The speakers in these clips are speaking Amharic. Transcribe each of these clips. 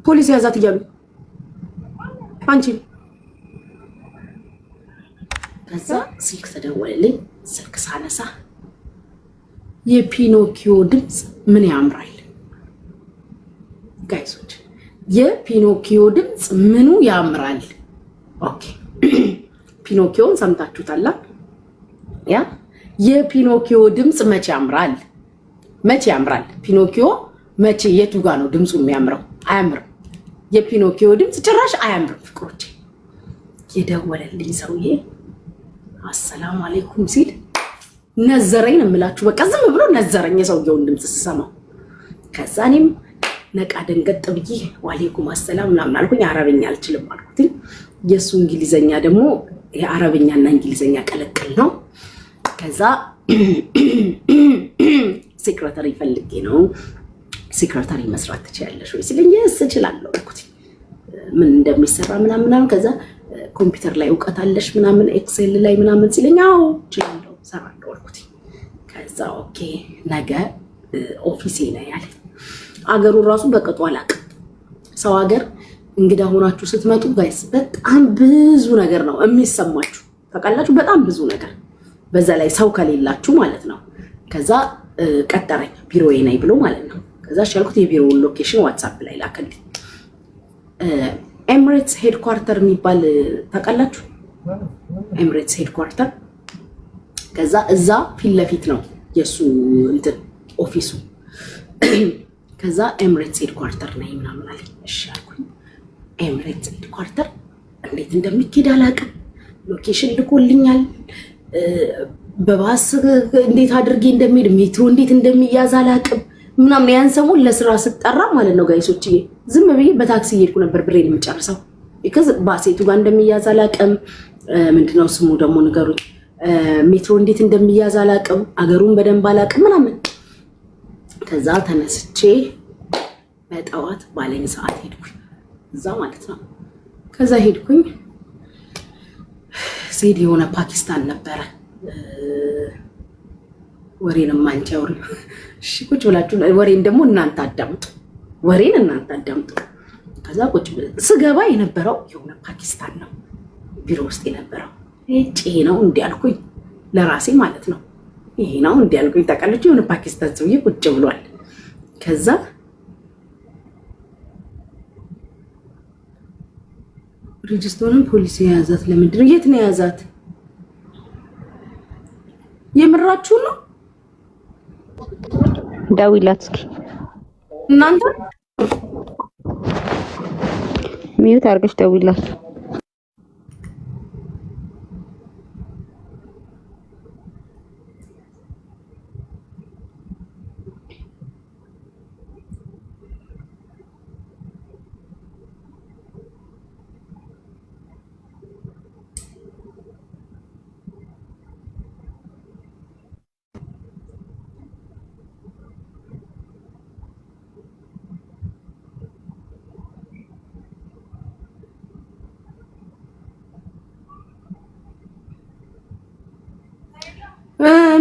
ፖሊስ ያዛት እያሉ አንቺ ከዛ ስልክ ተደወለልኝ። ስልክ ሳነሳ የፒኖኪዮ ድምፅ ምን ያምራል ጋይሶች፣ የፒኖኪዮ ድምፅ ምኑ ያምራል። ኦኬ ፒኖኪዮን ሰምታችሁታል? ያ የፒኖኪዮ ድምፅ መቼ ያምራል? መቼ ያምራል? ፒኖኪዮ መቼ የቱ ጋር ነው ድምፁ የሚያምረው? አያምርም። የፒኖኪዮ ድምፅ ጭራሽ አያምርም። ፍቅሮቼ የደወለልኝ ሰውዬ አሰላሙ አለይኩም ሲል ነዘረኝ ነው የምላችሁ። በቃ ዝም ብሎ ነዘረኝ የሰውየውን ድምፅ ስሰማው። ከዛ እኔም ነቃ ደንገጥ ብዬ ዋሌኩም አሰላም ምናምን አልኩኝ። አረበኛ አልችልም አልኩት። የእሱ እንግሊዘኛ ደግሞ የአረበኛና እንግሊዘኛ ቀለቅል ነው። ከዛ ሴክሬታሪ ፈልጌ ነው፣ ሴክሬታሪ መስራት ትችያለሽ ወይ ሲለኝ የስ እችላለሁ አልኩት። ምን እንደሚሰራ ምናምን ከዛ ኮምፒውተር ላይ እውቀት አለሽ ምናምን ኤክሴል ላይ ምናምን ሲለኝ አዎ እችላለሁ እሰራለሁ አልኩት። ከዛ ኦኬ ነገ ኦፊሴ ነው ያለ። አገሩ ራሱ በቅጡ አላውቅም። ሰው ሀገር እንግዳ ሆናችሁ ስትመጡ ጋይስ በጣም ብዙ ነገር ነው የሚሰማችሁ ታውቃላችሁ፣ በጣም ብዙ ነገር፣ በዛ ላይ ሰው ከሌላችሁ ማለት ነው። ከዛ ቀጠረኝ ቢሮዬ ነኝ ብሎ ማለት ነው። ከዛ ያልኩት የቢሮውን ሎኬሽን ዋትስአፕ ላይ ላከልኝ። ኤምሬትስ ሄድኳርተር የሚባል ታውቃላችሁ? ኤምሬትስ ሄድኳርተር። ከዛ እዛ ፊት ለፊት ነው የሱ እንትን ኦፊሱ። ከዛ ኤምሬትስ ሄድኳርተር ነኝ ምናምን አለኝ። እሺ አልኩኝ። ኤምሬትስ ሄድኳርተር እንዴት እንደሚኬድ አላውቅም። ሎኬሽን ልኮልኛል። በባስ እንዴት አድርጌ እንደሚሄድ ሜትሮ እንዴት እንደሚያዝ አላውቅም ምናምን። ያን ሰሞን ለስራ ስጠራ ማለት ነው ጋይሶች ዝም ብዬ በታክሲ እየሄድኩ ነበር ብሬን የምጨርሰው። ቢካዝ ባሴቱ ጋር እንደሚያዝ አላውቅም። ምንድነው ስሙ ደግሞ ንገሩኝ። ሜትሮ እንዴት እንደሚያዝ አላውቅም። አገሩን በደንብ አላውቅም ምናምን። ከዛ ተነስቼ በጠዋት ባለኝ ሰዓት ሄድኩኝ እዛ ማለት ነው። ከዛ ሄድኩኝ ሴድ የሆነ ፓኪስታን ነበረ። ወሬንም አንቺ አውሪ እሺ፣ ቁጭ ብላችሁ ወሬን ደግሞ እናንተ አዳምጡ፣ ወሬን እናንተ አዳምጡ። ከዛ ቁጭ ስገባ የነበረው የሆነ ፓኪስታን ነው ቢሮ ውስጥ የነበረው። እጪ ነው እንዲያልኩኝ ለራሴ ማለት ነው። ይሄ ነው እንዲያልኩኝ ታውቃለች። የሆነ ፓኪስታን ሰውዬ ቁጭ ብሏል። ከዛ ሪጅስቶርን ፖሊስ የያዛት ለምንድን ነው? የት ነው የያዛት? የምራችሁ ነው? ደውይላት እስኪ እናንተ ሚዩት አድርገሽ ደውይላት።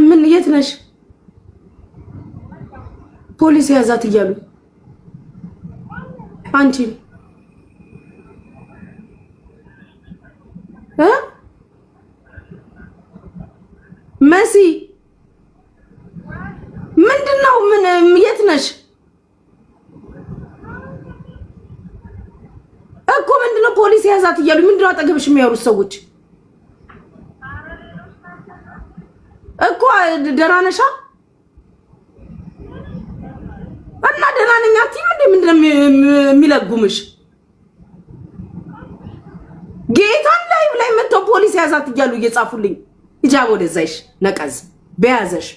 ምን የት ነሽ? ፖሊስ ያዛት እያሉ አንቺ መሲ ምንድነው? ምን የት ነሽ እኮ? ምንድነው ፖሊስ ያዛት እያሉ? ምንድነው አጠገብሽ የሚያወሩት ሰዎች እኮ? ደህና ነሻ? እና ደህና ነኝ አትይም እንዴ? ምንድነው የሚለጉምሽ? ጌታን ላይ መጥቶ ፖሊስ ያዛት እያሉ እየጻፉልኝ ሂጃብ ወደዛይሽ ነቀዝ በያዘሽ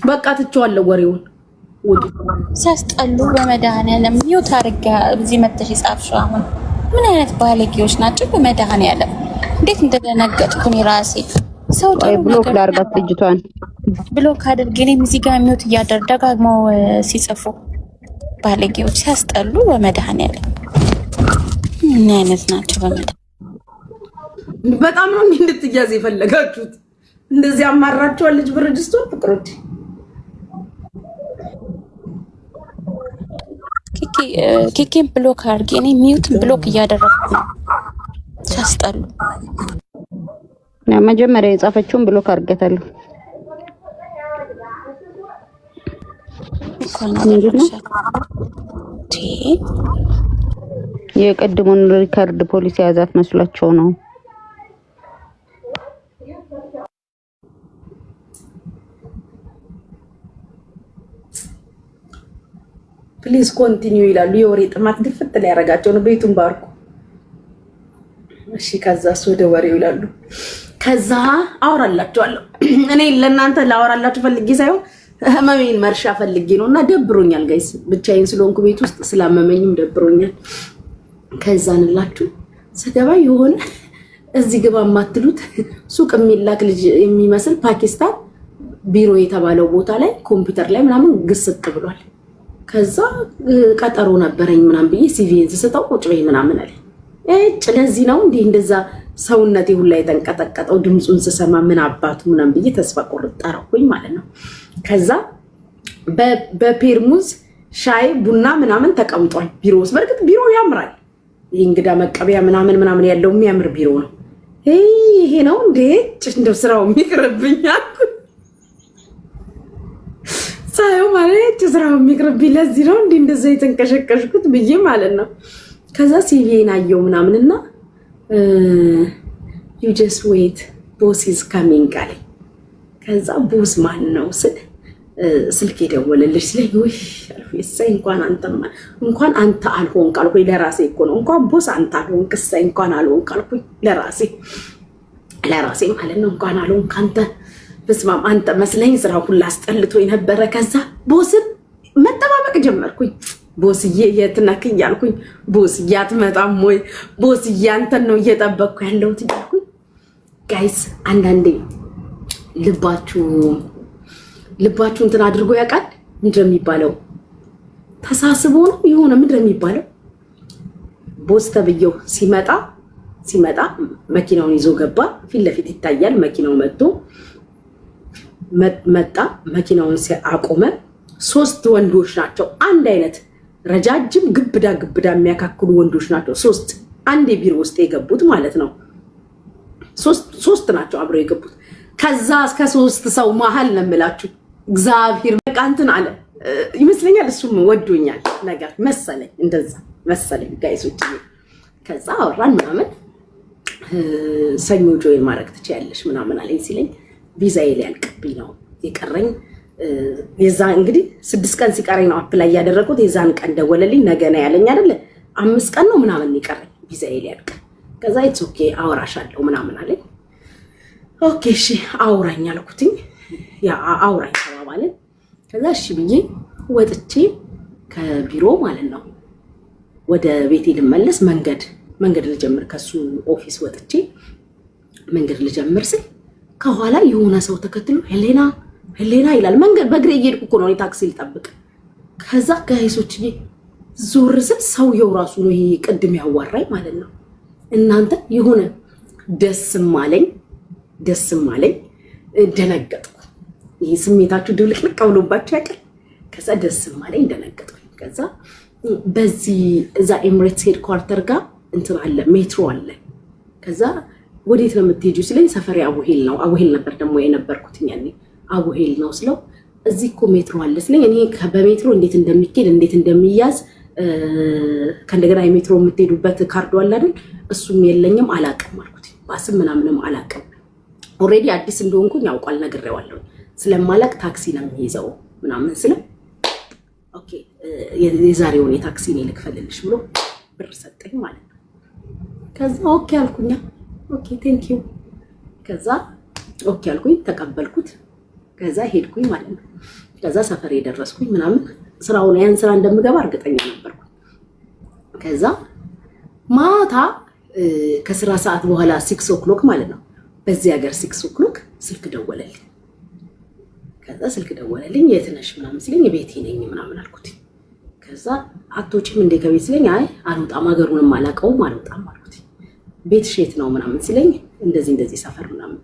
በቃ ትቼዋለሁ ወሬውን። ሲያስጠሉ በመድኃኒዓለም ሚውት አድርጋ እዚህ መተሽ ይጻፍሽው። አሁን ምን አይነት ባለጌዎች ናቸው? በመድኃኒዓለም እንዴት እንደደነገጥኩ እኔ ራሴ። ሰው ብሎክ ላርጋት ልጅቷን ብሎክ አድርጌ እኔም እዚህ ጋር ሚውት እያደረጋግመው ሲጽፉ ባለጌዎች ሲያስጠሉ በመድኃኒዓለም ምን አይነት ናቸው? በመድኃኒዓለም በጣም ነው እንድትያዝ የፈለጋችሁት። እንደዚህ አማራችኋል ልጅ በረጅስቶር ፍቅሮች። ኬኬን ብሎክ አድርጌ እኔ ሚዩትን ብሎክ እያደረኩ ነው። ሲያስጠሉ መጀመሪያ የጻፈችውን ብሎክ አድርገታለሁ። የቀድሞውን ሪካርድ ፖሊስ ያዛት መስሏቸው ነው። ፕሊዝ ኮንቲኒዩ ይላሉ። የወሬ ጥማት ድፍት ላይ ያረጋቸው ነው። ቤቱን ባርኩ። እሺ ከዛስ ወደ ወሬው ይላሉ። ከዛ አወራላችኋለሁ። እኔ ለእናንተ ላወራላችሁ ፈልጌ ሳይሆን ህመሜን መርሻ ፈልጌ ነው። እና ደብሮኛል ጋይስ፣ ብቻዬን ስለሆንኩ ቤት ውስጥ ስላመመኝም ደብሮኛል። ከዛንላችሁ ስገባ የሆነ እዚህ ግባ የማትሉት ሱቅ የሚላክ ልጅ የሚመስል ፓኪስታን ቢሮ የተባለው ቦታ ላይ ኮምፒውተር ላይ ምናምን ግስጥ ብሏል። ከዛ ቀጠሮ ነበረኝ ምናምን ብዬ ሲቪን ስሰጠው ቁጭ በይ ምናምን አለ። ለዚህ ነው እንዲህ እንደዛ ሰውነቴ ሁላ የተንቀጠቀጠው ድምፁን ስሰማ ምን አባቱ ምናምን ብዬ ተስፋ ቁርጥ አደረኩኝ ማለት ነው። ከዛ በፔርሙዝ ሻይ ቡና ምናምን ተቀምጧል ቢሮ ውስጥ። በእርግጥ ቢሮ ያምራል። የእንግዳ መቀበያ ምናምን ያለው የሚያምር ቢሮ ነው። ይሄ ነው እንዴ እንደው ስራው የሚቅርብኛል ሳይው ማለት ስራው የሚቅርብኝ ለዚህ ነው እንዴ እንደዛ የተንቀሸቀሽኩት ብዬ ማለት ነው። ከዛ ሲቪን አየው ምናምንና you just wait boss is coming አለኝ። ከዛ ቦስ ማን ነው ስል ስልክ የደወለልሽ ስለኝ ወይ አልኩኝ። እሰይ እንኳን አንተ አልሆንክ አልኩኝ ለራሴ እኮ ነው። እንኳን ቦስ አንተ አልሆንክ እሰይ እንኳን አልሆንክ አልኩኝ ለራሴ ማለት ነው። እንኳን አልሆንክ አንተ በስማም አንተ መስለኝ ስራ ሁሉ አስጠልቶኝ ነበረ። ከዛ ቦስን መጠባበቅ ጀመርኩኝ። ቦስዬ የት ነህ እያልኩኝ ቦስዬ አትመጣም ወይ ቦስዬ አንተን ነው እየጠበቅኩ ያለሁት እያልኩኝ። ጋይስ አንዳንዴ ልባችሁ እንትን አድርጎ ያውቃል። ምንድን ነው የሚባለው? ተሳስቦ ነው የሆነ ምንድን ነው የሚባለው? ቦስ ተብዬው ሲመጣ መኪናውን ይዞ ገባ። ፊት ለፊት ይታያል። መኪናው መጣ። መኪናውን አቆመ። 3 ወንዶች ናቸው። አንድ አይነት ረጃጅም ግብዳ የሚያካክሉ ወንዶች ናቸው። 3 አንድ የቢሮ ውስጥ የገቡት ማለት ነው። 3 ናቸው አብረው የገቡት። ከዛ እስከ 3 ሰው መሀል ነው የምላችሁ እግዚአብሔር በቃ እንትን አለ ይመስለኛል። እሱም ወዶኛል ነገር መሰለኝ፣ እንደዛ መሰለኝ ጋይሶች። ከዛ አወራን ምናምን ሰኞ ጆይን ማድረግ ትችያለሽ ምናምን አለኝ ሲለኝ ቪዛዬ ሊያልቅብኝ ነው የቀረኝ። የዛ እንግዲህ 6 ቀን ሲቀረኝ ነው አፕላይ ያደረኩት። የዛን ቀን ደወለልኝ። ነገ ነው ያለኝ አይደለ? 5 ቀን ነው ምናምን ይቀረኝ ቪዛዬ ሊያልቅ። ከዛ ኢትስ ኦኬ አወራሻለሁ ምናምን አለኝ። ኦኬ እሺ አውራኝ አልኩትኝ። ያ አውራኝ ተባባልን። ከዛ እሺ ብዬ ወጥቼ ከቢሮ ማለት ነው ወደ ቤቴ ልመለስ መንገድ ልጀምር። ከሱ ኦፊስ ወጥቼ መንገድ ልጀምር ስል ከኋላ የሆነ ሰው ተከትሎ ሄሌና ይላል። መንገድ በእግሬ እየሄድኩ እኮ ነው ታክሲ ልጠብቅ። ከዛ ጋይሶች ዞር ስል ሰውየው ራሱ ነው ይሄ ቅድም ያዋራኝ ማለት ነው። እናንተ የሆነ ደስም አለኝ ደነገጥኩ። ይሄ ስሜታችሁ ድብልቅልቅ ብሎባችሁ ያውቃል። ከዛ ደስም አለኝ ደነገጥኩ። ከዛ በዚህ እዛ ኤምሬትስ ሄድኳርተር ጋር እንትን አለ ሜትሮ አለ። ከዛ ወዴት ነው የምትሄጂው ሲለኝ ሰፈሬ አቡሄል ነው። አቡሄል ነበር ደግሞ የነበርኩት ያኔ። አቡሄል ነው ስለው እዚህ እኮ ሜትሮ አለ ስለኝ እኔ በሜትሮ እንዴት እንደሚኬድ እንዴት እንደሚያዝ ከእንደገና የሜትሮ የምትሄዱበት ካርዱ አለ አይደል? እሱም የለኝም አላውቅም አልኩት። ባስም ምናምንም አላውቅም። ኦልሬዲ አዲስ እንደሆንኩኝ ያውቃል ነግሬዋለሁ። ስለማላውቅ ታክሲ ነው የሚይዘው ምናምን ስለው ኦኬ የዛሬውን የታክሲ እኔ ልክፈልልሽ ብሎ ብር ሰጠኝ ማለት ነው። ከዛ ኦኬ አልኩኛ። ኦኬ ቴንክ ዩ። ከዛ ኦኬ አልኩኝ ተቀበልኩት። ከዛ ሄድኩኝ ማለት ነው። ከዛ ሰፈር የደረስኩኝ ምናምን ስራውን ያን ስራ እንደምገባ እርግጠኛ ነበርኩ። ከዛ ማታ ከስራ ሰዓት በኋላ 6 o'clock ማለት ነው በዚህ ሀገር 6 o'clock ስልክ ደወለልኝ። ከዛ ስልክ ደወለልኝ የት ነሽ ምናምን ሲለኝ ቤቴ ነኝ ምናምን አልኩት። ከዛ አትወጪም እንደ ከቤት ሲለኝ አይ አልወጣም ሀገሩንም አላውቀውም አልወጣም አልኩት። ቤት ሼት ነው ምናምን ሲለኝ እንደዚህ ሰፈር ምናምን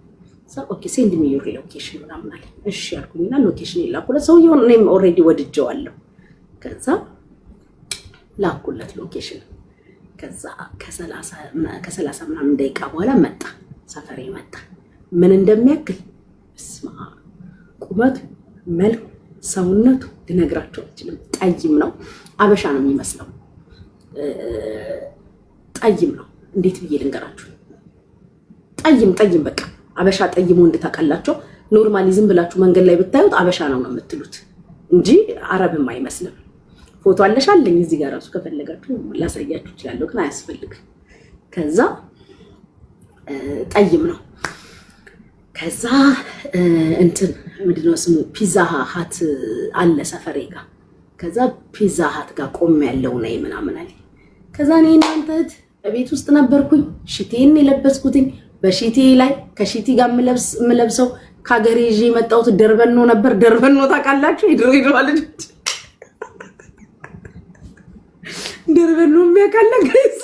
ኦኬ ሴንድ ሚ ዩር ሎኬሽን ምናምን አለ። እሺ አልኩኝና ሎኬሽን ላኩለት። ሰውየውን እኔም ኦልሬዲ ወድጀዋለሁ። ከዛ ላኩለት ሎኬሽን። ከዛ ከ30 ምናምን ደቂቃ በኋላ መጣ፣ ሰፈሬ መጣ። ምን እንደሚያክል እስማ ቁመቱ፣ መልኩ፣ ሰውነቱ ልነግራቸው አልችልም። ጠይም ነው፣ አበሻ ነው የሚመስለው። ጠይም ነው። እንዴት ብዬ ልንገራችሁ? ጠይም በቃ አበሻ ጠይም ወንድ ታውቃላችሁ። ኖርማሊ ዝም ብላችሁ መንገድ ላይ ብታዩት አበሻ ነው የምትሉት እንጂ አረብም አይመስልም። ፎቶ አለኝ እዚህ ጋር ራሱ ከፈለጋችሁ ላሳያችሁ እችላለሁ፣ ግን አያስፈልግም። ከዛ ጠይም ነው። ከዛ እንትን ምንድነው ስሙ ፒዛ ሃት አለ ሰፈሬ ጋር። ከዛ ፒዛ ሃት ጋር ቆም ያለው ነይ ምናምን አለ። ከዛ እኔ እናንተ ቤት ውስጥ ነበርኩኝ። ሽቴን የለበስኩትኝ በሽቴ ላይ ከሽቲ ጋር የምለብሰው ከሀገሬ ይዤ የመጣሁት ደርበኖ ነበር። ደርበኖ ታውቃላችሁ? የድሬዳዋ ልጆች ደርበኖ የሚያውቃለ ጋይስ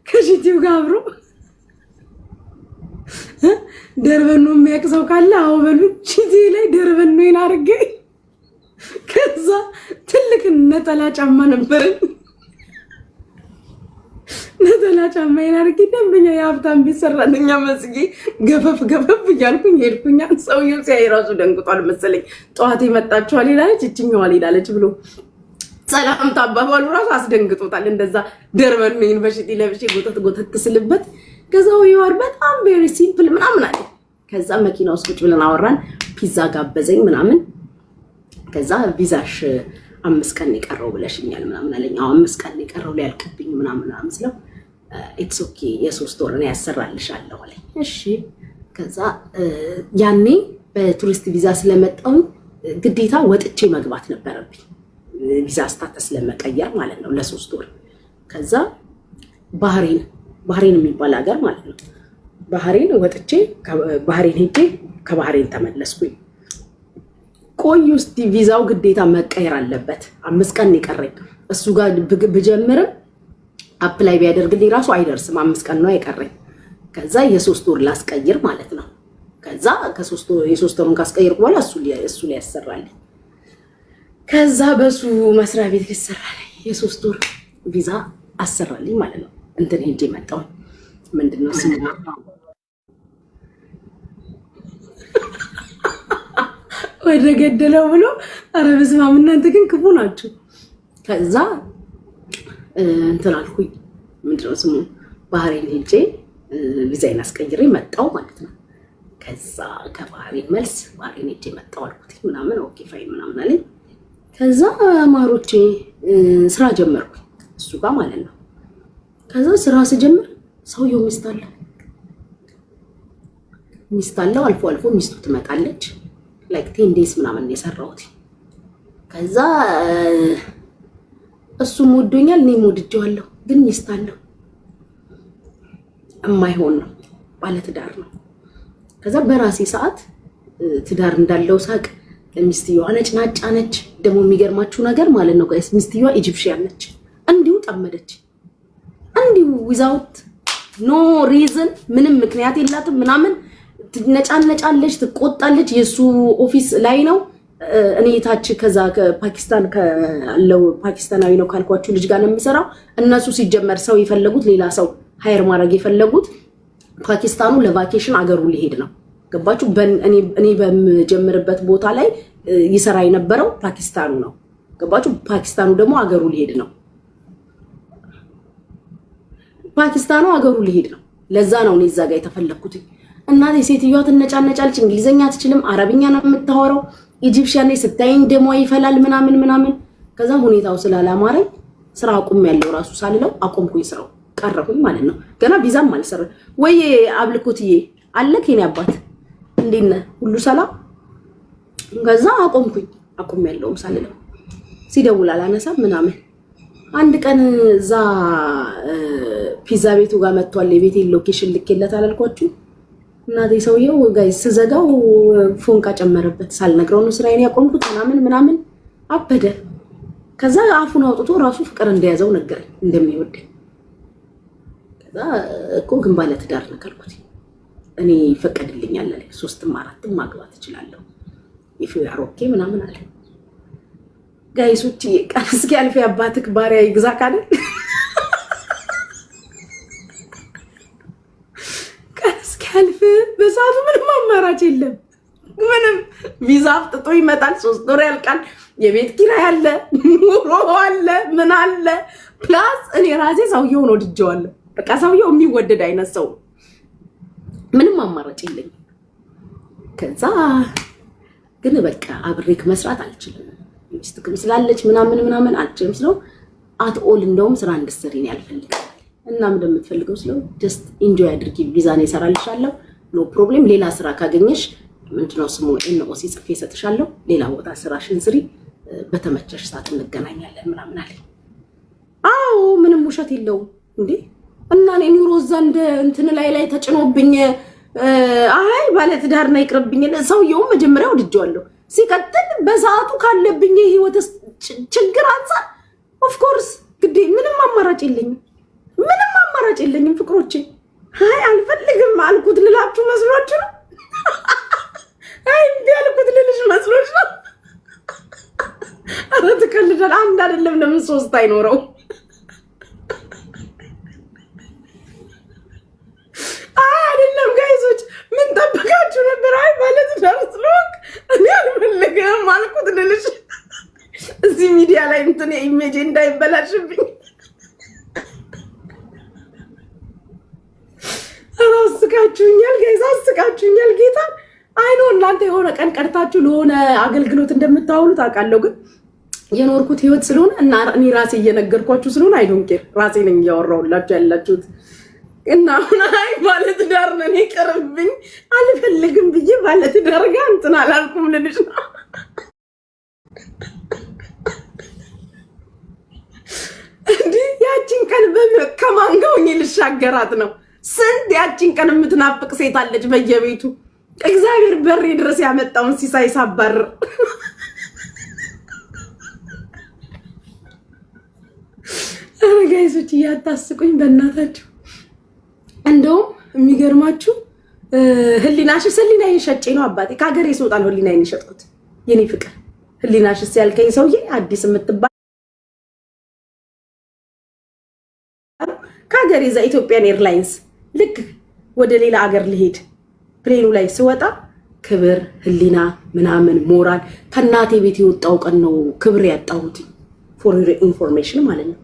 ከሽቲው ጋር አብሮ ደርበኖ የሚያውቅ ሰው ካለ አዎ በሉ። ሽቲ ላይ ደርበኖን አድርጌ ከዛ ትልቅ ነጠላ ጫማ ነበረኝ። ነጠላ ጫማዬን አድርጌ ደንበኛ የሀብታም ቤት ሰራተኛ መስጌ ገፈፍ እያልኩኝ ሄድኩኛ። ሰውየው ሲያይ ራሱ ደንግጧል መሰለኝ። ጠዋት መጣችኋል ይላለች እችኛዋ ይላለች ብሎ ሰላም ታባባሉ ራሱ አስደንግጦታል። እንደዛ ደርበኖን በሽቲ ለብሼ ጎተት ስልበት ከዛው ይዋር በጣም ቬሪ ሲምፕል ምናምን አለ። ከዛ መኪና ውስጥ ቁጭ ብለን አወራን። ፒዛ ጋበዘኝ ምናምን። ከዛ ቪዛሽ 5 ቀን ይቀረው ብለሽኛል ምናምን አለኝ። አዎ 5 ቀን ይቀረው ሊያልቅብኝ ምናምን ስለው ኢትስ ኦኬ የ3 ወር ነው ያሰራልሻለሁ አለኝ። እሺ ከዛ ያኔ በቱሪስት ቪዛ ስለመጣሁ ግዴታ ወጥቼ መግባት ነበረብኝ፣ ቪዛ ስታተስ ለመቀየር ማለት ነው ለ3 ወር። ከዛ ባህሬን የሚባል ሀገር ማለት ነው። ባህሬን ወጥቼ ባህሬን ሄጄ ከባህሬን ተመለስኩኝ። ቆይ ውስጥ ቪዛው ግዴታ መቀየር አለበት። 5 ቀን ይቀረኝ። እሱ ጋር ብጀምርም አፕላይ ቢያደርግልኝ ራሱ አይደርስም። 5 ቀን ነው የቀረኝ። ከዛ የ3 ወር ላስቀይር ማለት ነው። ከዛ የ3 ወሩን ካስቀይርኩ በኋላ እሱ ሊያሰራልኝ። ከዛ በሱ መስሪያ ቤት ሊሰራልኝ የ3 ወር ቪዛ አሰራልኝ ማለት ነው። እንትን ሄጄ መጣሁ። ምንድነው ስሙ ወደ ገደለው ብሎ ኧረ በስመ አብ እናንተ ግን ክፉ ናችሁ። ከዛ እንትን አልኩኝ ምንድነው ስሙ ባህሬን ሄጄ ቪዛዬን አስቀይሬ መጣሁ ማለት ነው። ከዛ ከባህሬን መልስ ባህሬን ሄጄ መጣሁ አልኩት ምናምን ኦኬ ፋይን ምናምን አለኝ። ከዛ ማሮቼ ስራ ጀመርኩኝ እሱ ጋር ማለት ነው። ከዛ ስራ ስጀምር ሰውየው ሚስት አለው። አልፎ ሚስቱ ትመጣለች። ላይክ 10 ዴይስ ምናምን የሰራሁት። ከዛ እሱም ወዶኛል እኔም ወድጄዋለሁ። ግን ሚስት አለው የማይሆን ነው፣ ባለትዳር ነው። ከዛ በራሴ ሰዓት ትዳር እንዳለው ሳቅ ሚስትየዋ ነጭናጫ ነች። ደግሞ የሚገርማችሁ ነገር ማለት ነው ጋይስ ሚስትየዋ ኢጂፕሽያን ነች። እንዲሁ ጠመደች፣ እንዲሁ ዊዛውት ኖ ሪዝን ምንም ምክንያት የላትም ምናምን ትነጫነጫለች፣ ትቆጣለች። የሱ ኦፊስ ላይ ነው። እኔ ታች ከዛ ከፓኪስታን ካለው ፓኪስታናዊ ነው ካልኳችሁ ልጅ ጋር ነው የምሰራው። እነሱ ሲጀመር ሰው የፈለጉት ሌላ ሰው ሃየር ማድረግ የፈለጉት ፓኪስታኑ ለቫኬሽን አገሩ ሊሄድ ነው። ገባችሁ? እኔ በምጀምርበት ቦታ ላይ ይሰራ የነበረው ፓኪስታኑ ነው። ገባችሁ? ፓኪስታኑ ደግሞ አገሩ ሊሄድ ነው። ፓኪስታኑ አገሩ ሊሄድ ነው። ለዛ ነው እኔ እዛ ጋር የተፈለኩት። እናቴ ሴትዮዋ ትነጫነጫለች፣ እንግሊዘኛ አትችልም፣ አረብኛ ነው የምታወራው። ኢጂፕሽያን ላይ ስታይኝ ደሞ ይፈላል ምናምን። ከዛ ሁኔታው ስላላማረኝ ስራ አቁም ያለው ራሱ ሳልለው አቆምኩኝ፣ ስራው ቀረሁኝ ማለት ነው። ገና ቪዛም አልሰራ ወይ አብልኩትዬ አለ ከኔ አባት እንዴት ነህ ሁሉ ሰላም። ከዛ አቁም ያለውም ሳልለው ሲደውል አላነሳም ምናምን። አንድ ቀን እዛ ፒዛ ቤቱ ጋር መጥቷል። የቤቴን ሎኬሽን ልኬለት አላልኳችሁ? እናቴ ሰውየው ጋይስ ስዘጋው ፎንቃ ጨመረበት። ሳልነግረው ነው ስራዬን ያቆምኩት ምናምን አበደ። ከዛ አፉን አውጥቶ ራሱ ፍቅር እንደያዘው ነገረኝ እንደሚወደኝ። ከዛ እኮ ግን ባለ ትዳር ነው ካልኩት እኔ ፈቀድልኛል አለ 3ም 4ም ማግባት እችላለሁ ይፈያር ኦኬ ምናምን አለ። ጋይሶች ቀን እስኪ አልፊ አባትክ ባሪያ ይግዛ ካለ ቀን እስኪ አልፊ በሰዓቱ ምንም አማራጭ የለም። ምንም ቪዛ አፍጥጦ ይመጣል 3 ወር ያልቃል። የቤት ኪራይ አለ ኑሮ አለ ምን አለ ፕላስ እኔ ራሴ ሰውየውን ወድጄዋለሁ። በቃ ሰውየው የሚወደድ አይነት ሰው ምንም አማራጭ የለኝም። ከዛ ግን በቃ አብሬክ መስራት አልችልም ሚስትክም ስላለች ምናምን አልችልም ስለው አትኦል እንደውም ስራ እንድትሰሪ ነው ያልፈልጋል እና ምን እንደምትፈልገው ስለው ጀስት ኢንጆይ አድርጊ ቪዛ ነው ይሰራልሻለሁ ኖ ፕሮብሌም ሌላ ስራ ካገኘሽ ምንድነው ስሙ ኤንኦሲ ጽፌ ሰጥሻለሁ ሌላ ቦታ ስራሽን ስሪ በተመቸሽ ሰዓት እንገናኛለን ምናምን አለ። አዎ ምንም ውሸት የለውም እንዴ እና እኔ ኑሮ ዘንድ እንትን ላይ ተጭኖብኝ አይ ባለ ትዳር ነው ይቅርብኝ ሰውየው መጀመሪያው ወድጄዋለሁ። ሲቀጥል በሰዓቱ ካለብኝ ህይወት ችግር አንፃር ኦፍ ኮርስ ግዴ ምንም አማራጭ የለኝም ፍቅሮቼ። አይ አልፈልግም አልኩት ልላችሁ መስሏችሁ ነው? አይ እንዲያልኩት ልልሽ መስሎሽ ነው? አረ ተከልደል አንድ አይደለም ለምን 3 አይኖረው? አይደለም ጋይሶች ምን ተበቃችሁ ነበር? አይ ማለት ደርስሎክ እኔ አልፈልግም አልኩት ልልሽ እዚህ ሚዲያ ላይ እንትን ኢሜጅ እንዳይበላሽብኝ አስቃችሁኛል ጋይስ አስቃችሁኛል ጌታ አይኖ እናንተ የሆነ ቀን ቀርታችሁ ለሆነ አገልግሎት እንደምታውሉት አውቃለሁ። ግን የኖርኩት ህይወት ስለሆነ እና እኔ ራሴ እየነገርኳችሁ ስለሆነ አይ ዶንት ኬር ራሴ ነኝ ያወራውላችሁ ያላችሁት እና አይ ማለት ዳር ነኝ ይቀርብኝ አልፈልግም ብዬ ማለት ዳር ጋር እንትን አላልኩም ልልሽ ነው። እንዴ ያቺን ቀን ከማን ጋር ሆኜ ልሻገራት ነው? ስንት ያቺን ቀን የምትናፍቅ ሴት አለች በየቤቱ እግዚአብሔር በሬ ድረስ ያመጣውን ሲሳይ ሳባር ጋይሶች እያታስቁኝ በእናታችሁ። እንደውም የሚገርማችሁ ህሊናሽስ ህሊናዬን ሸጬ ነው አባቴ ከሀገሬ ስወጣ ነው ህሊናዬን የሸጥኩት። የኔ ፍቅር ህሊናሽስ ያልከኝ ሰውዬ አዲስ የምትባል ከሀገሬ እዛ ኢትዮጵያን ኤርላይንስ ልክ ወደ ሌላ ሀገር ልሄድ ፕሌኑ ላይ ስወጣ ክብር ህሊና ምናምን ሞራል ከናቴ ቤት የወጣው ቀን ነው ክብር ያጣሁት። ፎር ኢንፎርሜሽን ማለት ነው።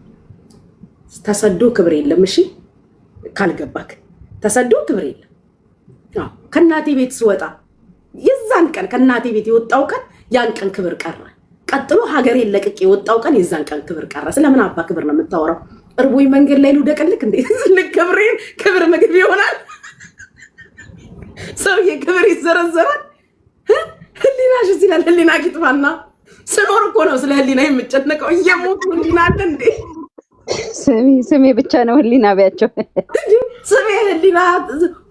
ተሰዶ ክብር የለም። እሺ ካልገባክ ተሰዶ ክብር የለም። አዎ ከናቴ ቤት ስወጣ የዛን ቀን ከናቴ ቤት የወጣው ቀን ያን ቀን ክብር ቀረ። ቀጥሎ ሀገሬን ለቅቄ የወጣው ቀን የዛን ቀን ክብር ቀረ። ስለምን አባ ክብር ነው የምታወራው? እርቦኝ መንገድ ላይ ልውደቅልክ እንዴ? ለክብሬን ክብር ምግብ ይሆናል። ሰውዬ ክብር ይዘረዘራል። ህሊናሽ ሲላል ህሊና ኪጥፋና ስኖር እኮ ነው ስለ ህሊና የምጨነቀው። እየሞቱ ህሊና አለ እንዴ? ስሜ ብቻ ነው ህሊና ቢያቸው ስሜ ህሊና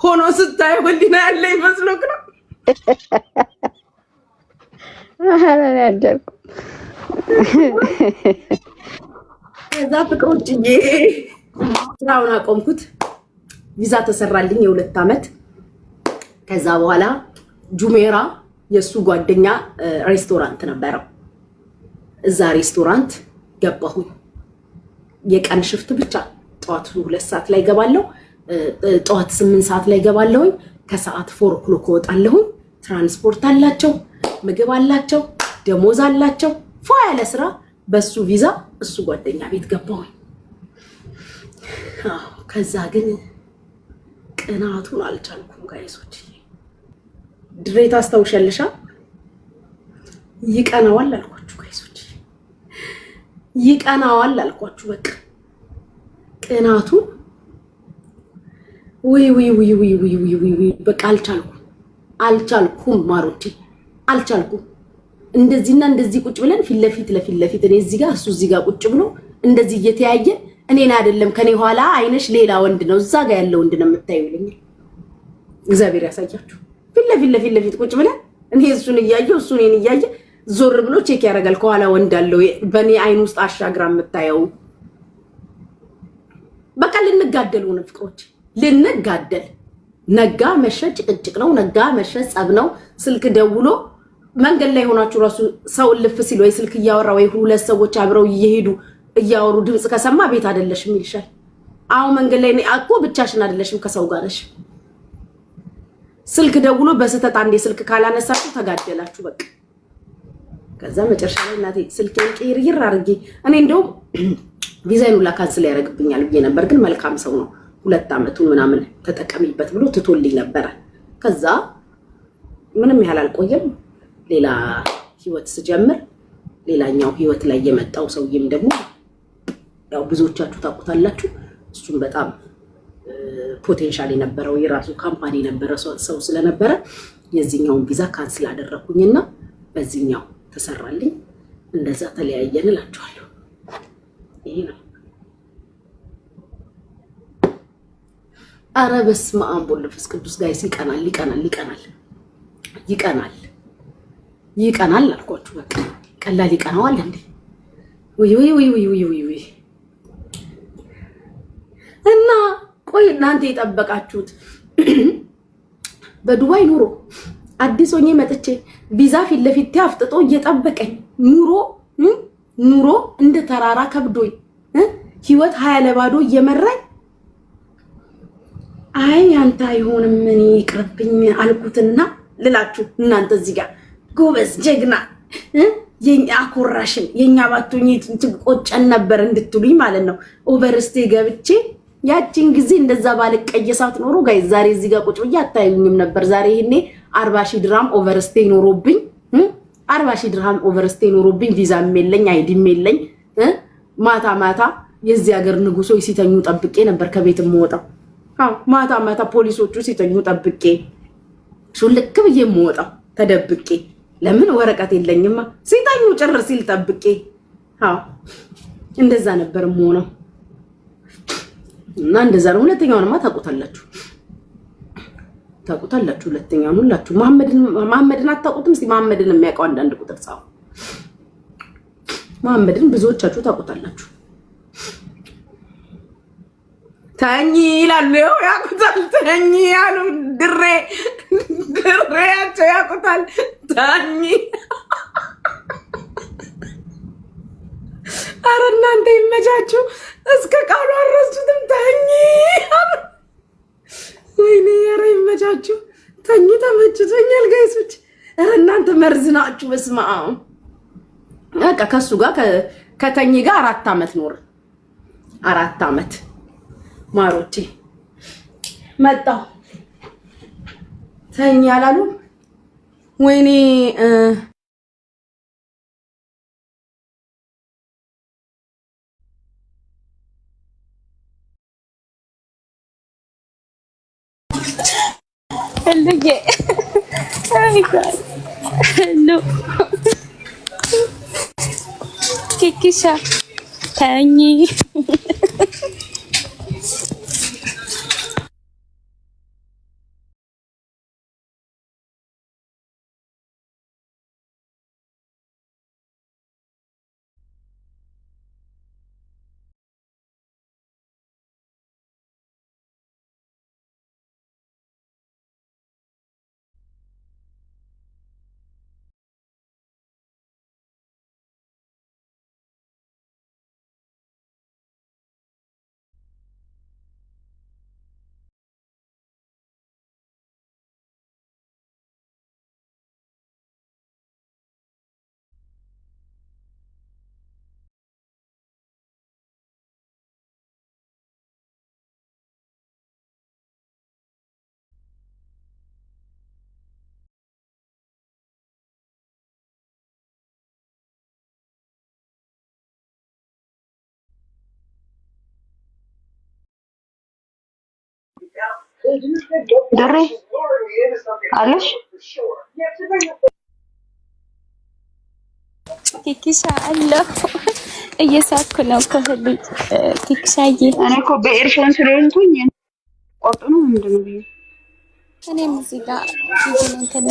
ሆኖ ስታይ ህሊና ያለ ይመስሎክ ነው? አረ ያደርኩ ከዛ ፍቅሮችዬ ስራውን አቆምኩት። ቪዛ ተሰራልኝ የ2 ዓመት። ከዛ በኋላ ጁሜራ የሱ ጓደኛ ሬስቶራንት ነበረው። እዛ ሬስቶራንት ገባሁኝ። የቀን ሽፍት ብቻ ጠዋት 2 ሰዓት ላይ ገባለሁ፣ ጠዋት 8 ሰዓት ላይ ገባለሁኝ። ከሰዓት 4 o'clock ወጣለሁኝ። ትራንስፖርት አላቸው፣ ምግብ አላቸው፣ ደሞዝ አላቸው። ፏ ያለ ስራ። በሱ ቪዛ እሱ ጓደኛ ቤት ገባሁኝ። ከዛ ግን ቅናቱን አልቻልኩም ጋይሶች። ድሬት አስታውሻለሻ? ይቀናዋል አልኳችሁ ጋይሶች፣ ይቀናዋል አልኳችሁ። በቃ ቅናቱ ወይ በቃ አልቻልኩም ማሮቲ አልቻልኩም። እንደዚህና እንደዚህ ቁጭ ብለን ፊት ለፊት እኔ እዚህ ጋር እሱ እዚህ ጋር ቁጭ ብሎ እንደዚህ እየተያየ እኔን አይደለም ከኔ ኋላ አይነሽ ሌላ ወንድ ነው እዛ ጋር ያለው ወንድ ነው የምታየው ይለኛል። እግዚአብሔር ያሳያችሁ። ፊት ለፊት ቁጭ ብለን እኔ እሱን እያየው እሱ እኔን እያየ ዞር ብሎ ቼክ ያደርጋል ከኋላ ወንድ አለው በእኔ አይን ውስጥ አሻግራ የምታየው። በቃ ልንጋደል ሆነ ፍቅሮች ልንጋደል። ነጋ መሸ ጭቅጭቅ ነው፣ ነጋ መሸ ጸብ ነው። ስልክ ደውሎ መንገድ ላይ ሆናችሁ ራሱ ሰው ልፍ ሲል ወይ ስልክ እያወራ ወይ ሁለት ሰዎች አብረው እየሄዱ እያወሩ ድምጽ ከሰማ ቤት አይደለሽም ይልሻል። አሁን መንገድ ላይ እኮ ብቻሽን አይደለሽም ከሰው ጋር ነሽ። ስልክ ደውሎ በስተት አንዴ ስልክ ካላነሳችሁ ተጋደላችሁ በቃ። ከዛ መጨረሻ ላይ እናቴ ስልኬን ቅይር አድርጌ እኔ እንደውም ቪዛይን ሁላ ካንስል ያደርግብኛል ብዬ ነበር፣ ግን መልካም ሰው ነው 2 ዓመቱን ምናምን ተጠቀሚበት ብሎ ትቶልኝ ነበረ። ከዛ ምንም ያህል አልቆየም ሌላ ህይወት ስጀምር ሌላኛው ህይወት ላይ የመጣው ሰውዬም ደግሞ ያው ብዙዎቻችሁ ታውቁታላችሁ። እሱም በጣም ፖቴንሻል የነበረው የራሱ ካምፓኒ የነበረ ሰው ስለነበረ የዚህኛውን ቪዛ ካንስል አደረኩኝና በዚህኛው ተሰራልኝ። እንደዛ ተለያየን እላችኋለሁ። ይሄ ነው። ኧረ በስመ አብ ወወልድ ወመንፈስ ቅዱስ ጋይስ ይቀናል ይቀናል ይቀናል ይቀናል ይቀናል አልኳችሁ። በቃ ቀላል ይቀናዋል እንዴ? ወይ እና ቆይ እናንተ የጠበቃችሁት በዱባይ ኑሮ አዲስ ሆኜ መጥቼ ቪዛ ፊት ለፊት አፍጥጦ እየጠበቀኝ ኑሮ እንደ ተራራ ከብዶኝ ህይወት 20 ለባዶ እየመራኝ አይ አንተ አይሆንም ምን ይቅርብኝ አልኩትና ልላችሁ እናንተ እዚህ ጋር ጎበዝ ጀግና የኛ አኮራሽን የኛ ባቶኝ ትቆጨን ነበር እንድትሉኝ ማለት ነው። ኦቨርስቴ ገብቼ ያቺን ጊዜ እንደዛ ባልቀየሳት ኖሮ ጋይ ዛሬ እዚህ ጋር ቁጭ ብዬ አታዩኝም ነበር። ዛሬ ይሄኔ 40,000 ድርሃም ኦቨርስቴ ኖሮብኝ 40,000 ድርሃም ኦቨርስቴ ኖሮብኝ ቪዛም የለኝ አይዲም የለኝ ማታ የዚህ ሀገር ንጉሶች ሲተኙ ጠብቄ ነበር ከቤት የምወጣው። ማታ ፖሊሶቹ ሲተኙ ጠብቄ ሹልክ ብዬ የምወጣው ተደብቄ። ለምን ወረቀት የለኝማ ሲተኙ ጭር ሲል ጠብቄ። እንደዛ ነበር የምሆነው እና እንደዛ ነው። ሁለተኛውንማ ታውቁታላችሁ። ሁለተኛውን ሁላችሁ መሐመድን አታውቁትም? እስቲ መሐመድን የሚያውቀው አንዳንድ ቁጥር ጻፉ። መሐመድን ብዙዎቻችሁ ታውቁታላችሁ። ተኝ ይላሉ ያውቁታል። ተኝ ያሉ ድሬያቸው ያውቁታል። ተኝ ኧረ እናንተ ይመቻችሁ። እስከ ቃሉ አልረሱትም። ተኝ ወይኔ ኧረ ይመቻችሁ። ተኝ ተመችቶኛል ጋይሶች። ኧረ እናንተ መርዝ ናችሁ። በስመ አብ በቃ ከሱ ጋር ከተኝ ጋር 4 ዓመት ኖር 4 ዓመት ማሮቼ መጣው ተኝ ያላሉ ወይኔ ልጄ ሄሎ ኪኪሻ ተኝ ድሬ አለሽ ኪኪሻ አለሁ እየሳኩ ነው ከሁሉ ኪኪሻዬ። እኔ እኮ በኤርፎን ስለሆንኩኝ ቆርጦ ነው ምንድን ነው? እኔም እዚህ ጋር እንትን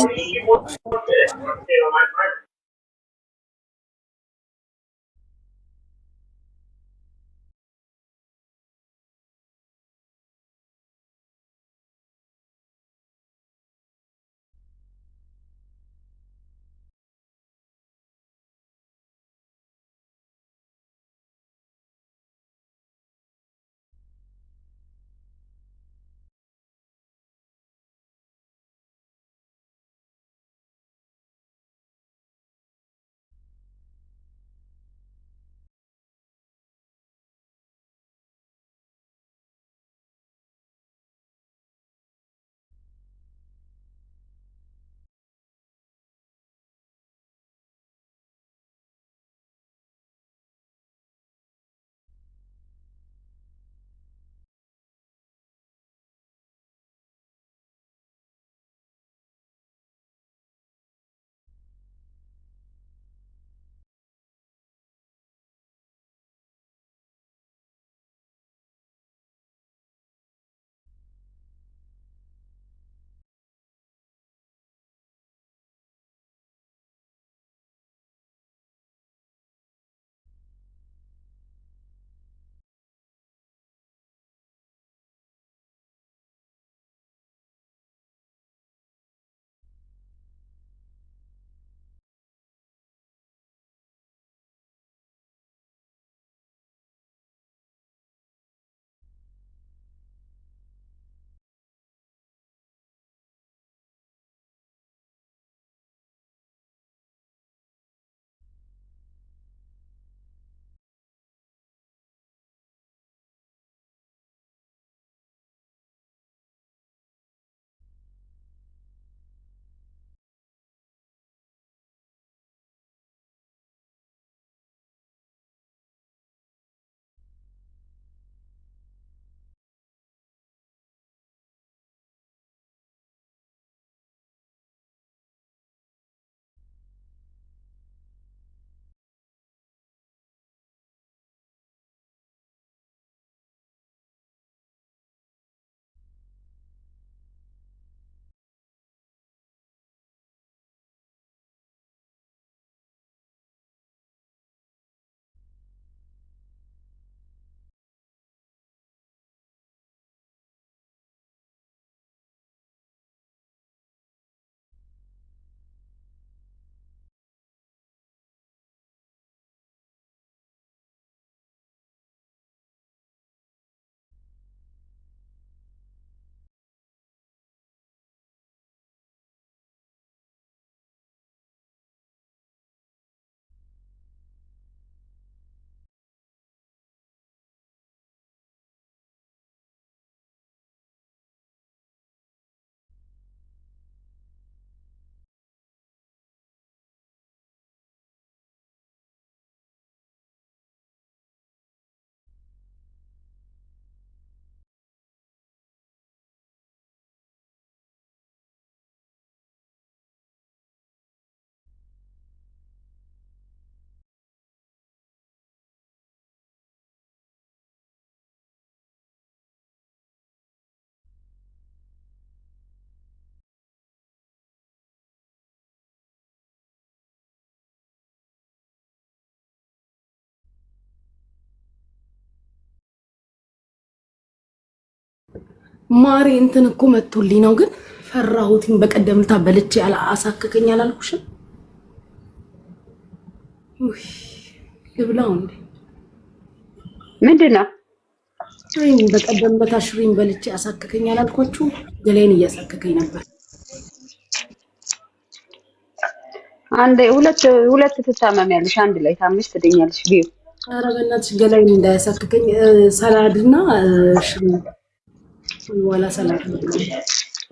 ማሪ እንትን እኮ መጥቶልኝ ነው ግን ፈራሁትኝ። በቀደምታ በልቼ አሳከከኝ አላልኩሽም? ውይ ልብላው እንዴ? ምንድነው? ሽሪን በቀደምታ ሽሪን በልቼ አሳከከኝ አላልኳችሁ? ገላይን እያሳከከኝ ነበር። አንዴ ሁለት ትታመሚያለሽ፣ አንድ ላይ ታምሽ ትደኛለሽ። ቢዩ ኧረ በእናትሽ ገላይን እንዳያሳክከኝ ሰላድና ሽሪን ወላ ሰላድ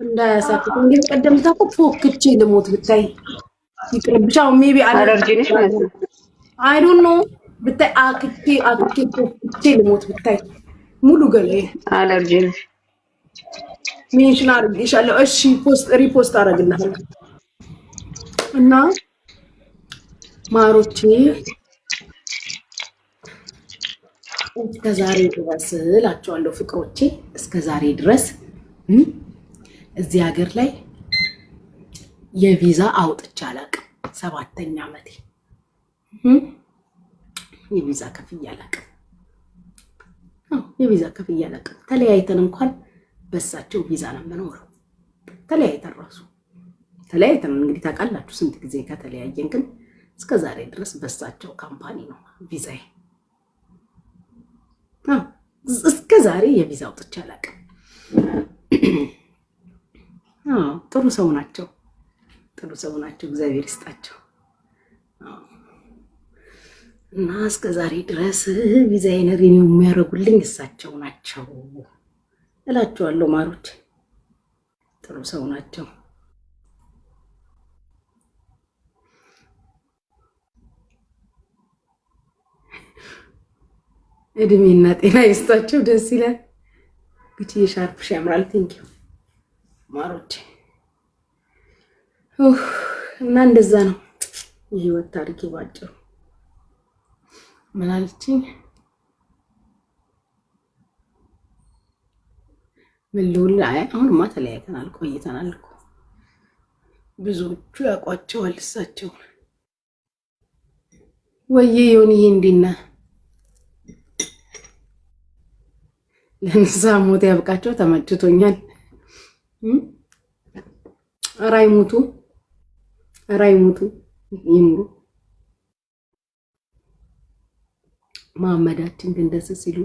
እንዳያሳክከኝ። እንግዲህ ቀደምታ እኮ ፎክቼ ልሞት ብታይ ይቅርብሽ። አሁን ሜቢ አለርጂ ነሽ ማለት ነው። አይ ዶንት ኖ ብታይ አክቼ ፎክቼ ልሞት ብታይ ሙሉ ገላዬ አለርጂ ነሽ። ሜንሽን አድርጌሻለሁ። እሺ ሪፖስት አደርግልሃለሁ። እና ማሮቼ እስከ ዛሬ ድረስ እላቸዋለሁ ፍቅሮቼ፣ እስከ ዛሬ ድረስ እዚህ ሀገር ላይ የቪዛ አውጥቼ አላውቅም። 7ኛ ዓመቴ የቪዛ ከፍዬ አላውቅም። የቪዛ ከፍዬ አላውቅም። ተለያይተን እንኳን በሳቸው ቪዛ ነው የምኖረው። ተለያይተን እንግዲህ ታውቃላችሁ ስንት ጊዜ ከተለያየን፣ ግን እስከ ዛሬ ድረስ በሳቸው ካምፓኒ ነው ቪዛዬ። እስከ ዛሬ የቪዛ አውጥቼ አላውቅም። ጥሩ ሰው ናቸው፣ እግዚአብሔር ይስጣቸው። እና እስከ ዛሬ ድረስ ቪዛዬን ሪኒው የሚያደርጉልኝ እሳቸው ናቸው እላቸዋለሁ። ማሮች ጥሩ ሰው ናቸው። እድሜና ጤና ይስጣቸው። ደስ ይላል። ግቺ ሻርፕሽ ያምራል። ቴንኪው ማሮቼ። እና እንደዛ ነው የህይወት ታሪክ ባጭሩ። ምን አለችኝ? ምን ልውል? አይ አሁንማ ተለያይተናል፣ ቆይተናል እኮ ብዙዎቹ ያውቋቸዋል እሳቸው። ወይዬ ዮኒዬ እንዴት ነህ? ለንስሐ ሞት ያብቃቸው። ተመችቶኛል። ኧረ አይሙቱ ይምሩ። መሐመዳችን ግን ደስ ሲሉ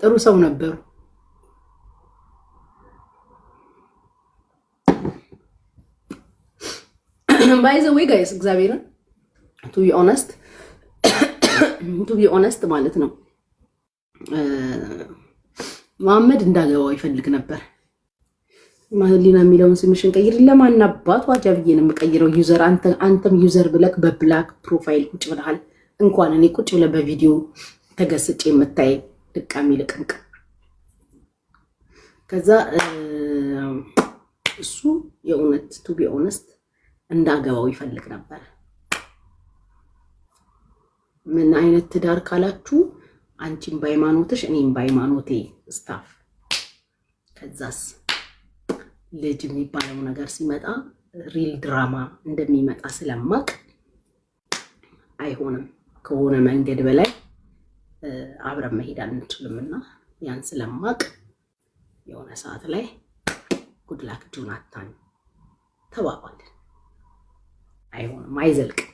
ጥሩ ሰው ነበሩ። ባይ ዘ ዌይ ጋይስ እግዚአብሔርን ቱ ቢ ኦነስት ማለት ነው መሐመድ እንዳገባው ይፈልግ ነበር። ማህሊና የሚለውን ስምሽን ቀይር። ለማን አባቱ አጃብዬ ነው የምቀይረው? ዩዘር አንተም ዩዘር ብለክ በብላክ ፕሮፋይል ቁጭ ብለሃል። እንኳን እኔ ቁጭ ብለ በቪዲዮ ተገስጬ የምታይ ድቃሚ ልቅምቅ። ከዛ እሱ የእውነት ቱ ቢ ኦነስት እንዳገባው ይፈልግ ነበር። ምን አይነት ትዳር ካላችሁ አንቺም በሃይማኖትሽ እኔም በሃይማኖቴ ስታፍ። ከዛስ ልጅ የሚባለው ነገር ሲመጣ ሪል ድራማ እንደሚመጣ ስለማቅ አይሆንም፣ ከሆነ መንገድ በላይ አብረን መሄድ አንችልምና ያን ስለማቅ የሆነ ሰዓት ላይ ጉድላክ ጆናታን ተባባልን። አይሆንም፣ አይዘልቅም።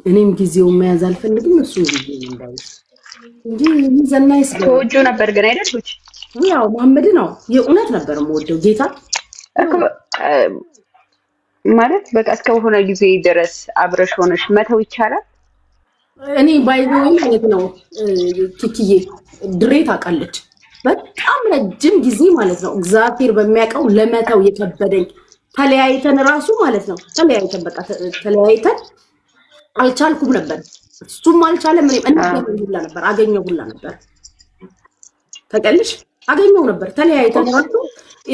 እኔም ጊዜውን መያዝ አልፈልግም፣ እሱ ጊዜ እንዳይስ እንጂ ዘናይስ ተወጆ ነበር ግን አይደልኩች። ያው መሐመድ ነው የእውነት ነበር የምወደው ጌታ ማለት በቃ እስከሆነ ጊዜ ድረስ አብረሽ ሆነሽ መተው ይቻላል። እኔ ባይዘው ማለት ነው ኪኪዬ ድሬ ታውቃለች። በጣም ረጅም ጊዜ ማለት ነው እግዚአብሔር በሚያውቀው ለመተው የከበደኝ ተለያይተን ራሱ ማለት ነው ተለያይተን አልቻልኩም ነበር። እሱም አልቻለም። እኔም ሁላ ነበር አገኘው ነበር ተቀልሽ አገኘው ነበር። ተለያይተን ራሱ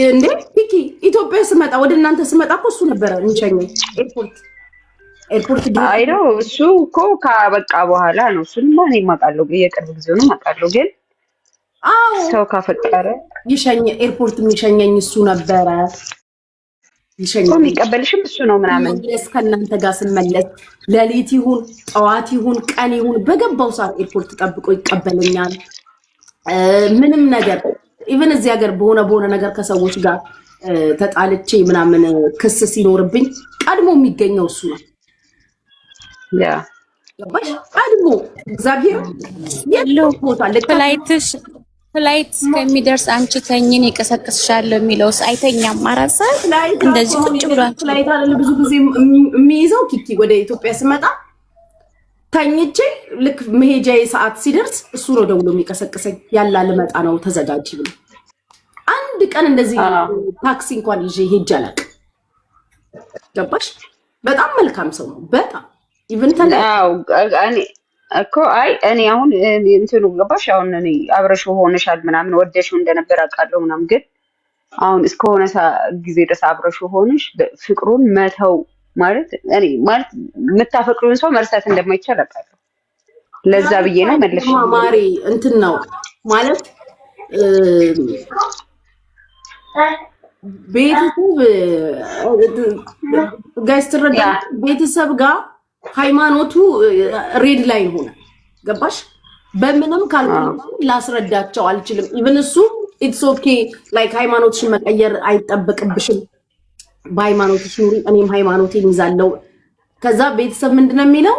እንዴ ፒኪ ኢትዮጵያ ስመጣ ወደ እናንተ ስመጣ እኮ እሱ ነበር እንቸኘኝ ኤርፖርት አይ ነው እሱ እኮ ካበቃ በኋላ ነው። እሱንማ እኔ የማውቃለሁ የቅርብ ጊዜው ነው የማውቃለሁ። ግን ሰው ካፈቀረ ኤርፖርት የሚሸኘኝ እሱ ነበረ። የሚቀበልሽም እሱ ነው ምናምን። ከእናንተ ጋር ስመለስ ሌሊት ይሁን ጠዋት ይሁን ቀን ይሁን በገባው ሰዓት ኤርፖርት ጠብቆ ይቀበለኛል። ምንም ነገር ኢቭን እዚህ ሀገር በሆነ ነገር ከሰዎች ጋር ተጣልቼ ምናምን ክስ ሲኖርብኝ ቀድሞ የሚገኘው እሱ ነው። ያ ቀድሞ እግዚአብሔር የለው ቦታ ፍላይት ከሚደርስ አንቺ ተኝን ይቀሰቅስሻለሁ የሚለውስ አይተኛም። ማራሳ እንደዚህ ቁጭ ብሏል። ፍላይት አይደል ብዙ ጊዜ የሚይዘው ኪኪ ወደ ኢትዮጵያ ስመጣ ተኝቼ ልክ መሄጃዬ ሰዓት ሲደርስ እሱ ነው ደውሎ የሚቀሰቅሰኝ። ያላ ልመጣ ነው ተዘጋጅ ብሎ። አንድ ቀን እንደዚህ ታክሲ እንኳን ይዤ ሄጄ አላውቅም። ገባሽ? በጣም መልካም ሰው ነው። በጣም ኢቭን እኮ እኔ አሁን እንትኑ ገባሽ? አሁን እኔ አብረሽ ሆነሻል ምናምን ወደሽው እንደነበር አውቃለሁ ምናምን፣ ግን አሁን እስከሆነ ጊዜ ድረስ አብረሽ ሆነሽ ፍቅሩን መተው ማለት እኔ ማለት የምታፈቅሩን ሰው መርሳት እንደማይቻል አውቃለሁ። ለዛ ብዬ ነው መለሽ ማሪ እንትን ነው ማለት ቤተሰብ ጋይስ ትረዳ ቤተሰብ ጋር ሃይማኖቱ ሬድ ላይን ሆነ። ገባሽ? በምንም ካልኩሌሽን ላስረዳቸው አልችልም። ኢቭን እሱ ኢትስ ኦኬ ላይክ ሃይማኖትሽን መቀየር አይጠበቅብሽም፣ በሃይማኖትሽ ኑሪ፣ እኔም ሃይማኖቴን ይዛለው። ከዛ ቤተሰብ ምንድነው የሚለው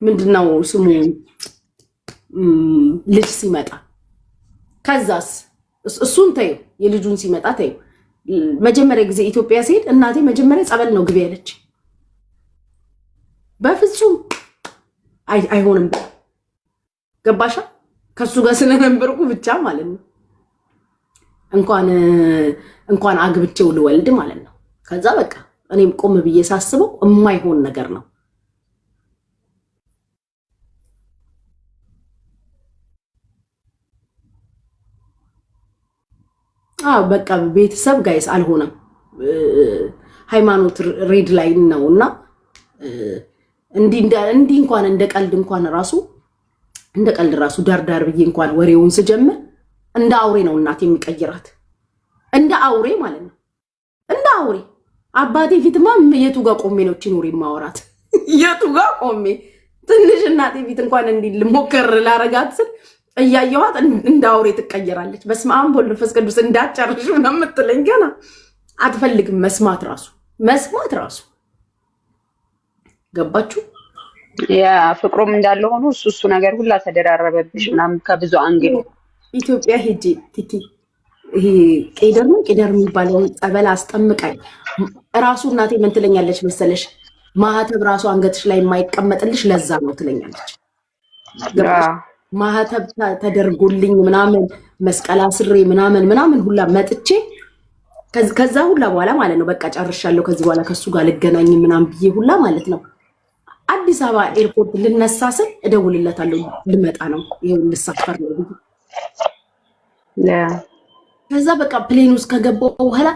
ምንድነው ስሙ ልጅ ሲመጣ ከዛስ እሱን ተይው፣ የልጁን ሲመጣ ተይው። መጀመሪያ ጊዜ ኢትዮጵያ ሲሄድ እናቴ መጀመሪያ ጸበል ነው ግቢ ያለች። በፍጹም አይሆንም። ገባሻ? ከሱ ጋር ስለነበርኩ ብቻ ማለት ነው እንኳን አግብቼው ልወልድ ማለት ነው። ከዛ በቃ እኔም ቆም ብዬ ሳስበው የማይሆን ነገር ነው። በቃ ቤተሰብ ጋይስ አልሆነም። ሃይማኖት ሬድ ላይን ነውና እንዲህ እንኳን እንደ ቀልድ ራሱ ዳርዳር ብዬ እንኳን ወሬውን ስጀምር እንደ አውሬ ነው እናት የሚቀይራት። እንደ አውሬ ማለት ነው። እንደ አውሬ አባቴ ፊትማ የቱ ጋር ቆሜ ነው ቺኖሪ ማወራት? የቱ ጋር ቆሜ ትንሽ እናቴ ፊት እንኳን እንዲህ ልሞከር ላረጋት ስል እያየኋት እንደ አውሬ ትቀየራለች። በስመ አብ ወወልድ ወመንፈስ ቅዱስ እንዳትጨርሽ ነው የምትለኝ። ገና አትፈልግም መስማት ራሱ ገባችሁ? ያ ፍቅሩም እንዳለ ሆኖ እሱ ነገር ሁላ ተደራረበብሽ ምናምን ከብዙ አንግል። ኢትዮጵያ ሄጄ ቲቲ ይሄ ቄደር የሚባለው ጸበል አስጠምቃኝ ራሱ እናቴ ምን ትለኛለች መሰለሽ? ማህተብ ራሱ አንገትሽ ላይ የማይቀመጥልሽ ለዛ ነው ትለኛለች። ማህተብ ተደርጎልኝ ምናምን መስቀል አስሬ ምናምን ሁላ መጥቼ ከዛ ሁላ በኋላ ማለት ነው በቃ ጨርሻለሁ፣ ከዚህ በኋላ ከሱ ጋር ልገናኝ ምናምን ብዬ ሁላ ማለት ነው አዲስ አበባ ኤርፖርት ልነሳ ስል እደውልለታለሁ ልመጣ ነው ይሄው ልሳፈር ነው ብዬ ከዛ በቃ ፕሌን ውስጥ ከገባሁ በኋላ